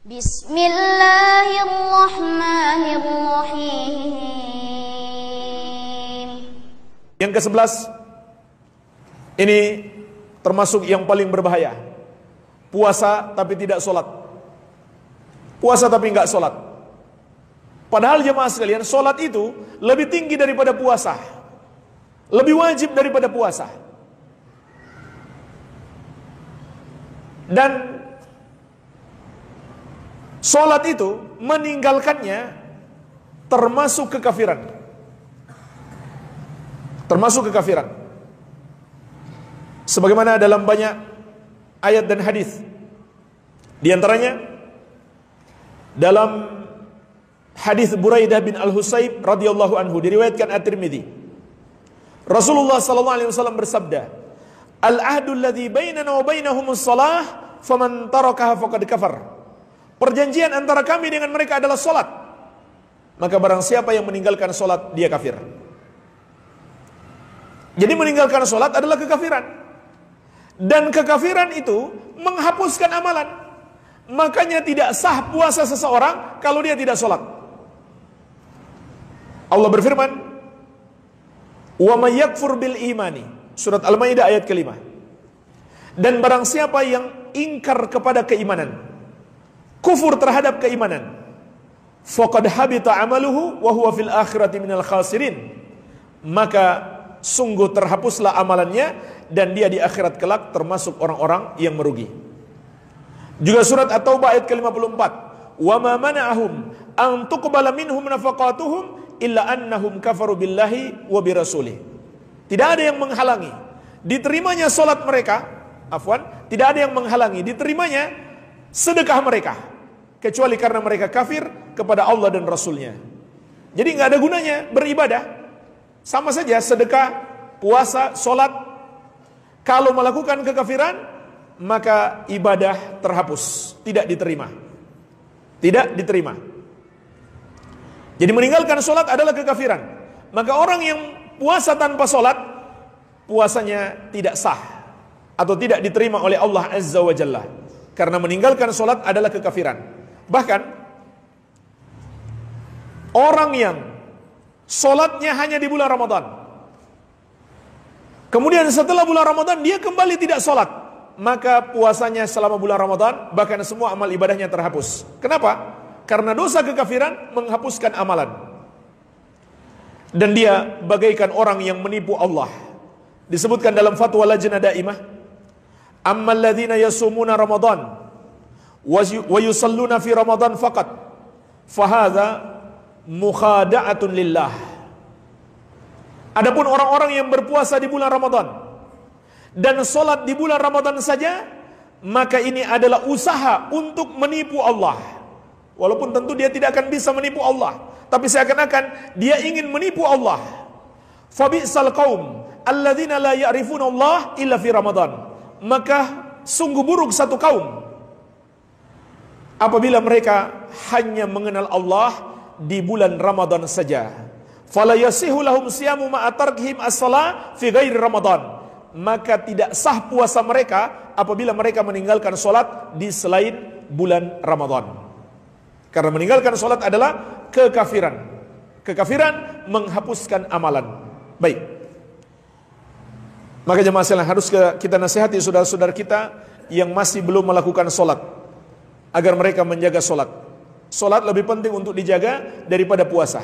Bismillahirrahmanirrahim. Yang ke-11 ini termasuk yang paling berbahaya. Puasa tapi tidak sholat. Puasa tapi enggak sholat. Padahal jemaah sekalian, sholat itu lebih tinggi daripada puasa, lebih wajib daripada puasa. Dan sholat itu meninggalkannya termasuk kekafiran. Termasuk kekafiran. Sebagaimana dalam banyak ayat dan hadis. Di antaranya dalam hadis Buraidah bin Al-Husayb radhiyallahu anhu diriwayatkan At-Tirmidzi. Rasulullah sallallahu alaihi wasallam bersabda, "Al-ahdu alladhi bainana wa bainahumus shalah, faman tarakaha faqad kafar." Perjanjian antara kami dengan mereka adalah salat. Maka barang siapa yang meninggalkan salat, dia kafir. Jadi meninggalkan salat adalah kekafiran. Dan kekafiran itu menghapuskan amalan. Makanya tidak sah puasa seseorang kalau dia tidak salat. Allah berfirman, "Wa may yakfur bil imani." Surat Al-Maidah ayat ke-5. Dan barang siapa yang ingkar kepada keimanan, kufur terhadap keimanan, faqad habita amaluhu wa huwa fil akhirati minal khasirin. Maka sungguh terhapuslah amalannya dan dia di akhirat kelak termasuk orang-orang yang merugi. Juga surat At-Taubah ayat ke-54, "Wa ma mana'ahum an tuqbala minhum nafaqatuhum illa annahum kafaru billahi wa birasulihi." Tidak ada yang menghalangi diterimanya salat mereka, tidak ada yang menghalangi diterimanya sedekah mereka kecuali karena mereka kafir kepada Allah dan Rasulnya. Jadi nggak ada gunanya beribadah. Sama saja sedekah, puasa, salat. Kalau melakukan kekafiran, maka ibadah terhapus, tidak diterima. Tidak diterima. Jadi meninggalkan salat adalah kekafiran. Maka orang yang puasa tanpa salat, puasanya tidak sah atau tidak diterima oleh Allah Azza wa Jalla. Karena meninggalkan salat adalah kekafiran. Bahkan orang yang salatnya hanya di bulan Ramadan, kemudian setelah bulan Ramadan dia kembali tidak salat, maka puasanya selama bulan Ramadan bahkan semua amal ibadahnya terhapus. Kenapa? Karena dosa kekafiran menghapuskan amalan. Dan dia bagaikan orang yang menipu Allah. Disebutkan dalam fatwa Lajnah Daimah, "Ammal ladzina yasumuna Ramadan wa yusalluna fi Ramadan faqat, fahadza mukhada'atun lillah." Adapun orang-orang yang berpuasa di bulan Ramadan dan salat di bulan Ramadan saja, maka ini adalah usaha untuk menipu Allah. Walaupun tentu dia tidak akan bisa menipu Allah, tapi seakan-akan dia ingin menipu Allah. Fabi'sal qaum alladzina la ya'rifuna Allah illa fi Ramadan. Maka sungguh buruk satu kaum apabila mereka hanya mengenal Allah di bulan Ramadan saja. Fala yasihu lahum siyamu ma'a tarkihim as-shalah fi ghairi Ramadan. Maka tidak sah puasa mereka apabila mereka meninggalkan salat di selain bulan Ramadan. Karena meninggalkan salat adalah kekafiran. Kekafiran menghapuskan amalan. Baik. Maka jemaah sekalian, harus kita nasihati saudara-saudara kita yang masih belum melakukan salat agar mereka menjaga salat. Salat lebih penting untuk dijaga daripada puasa.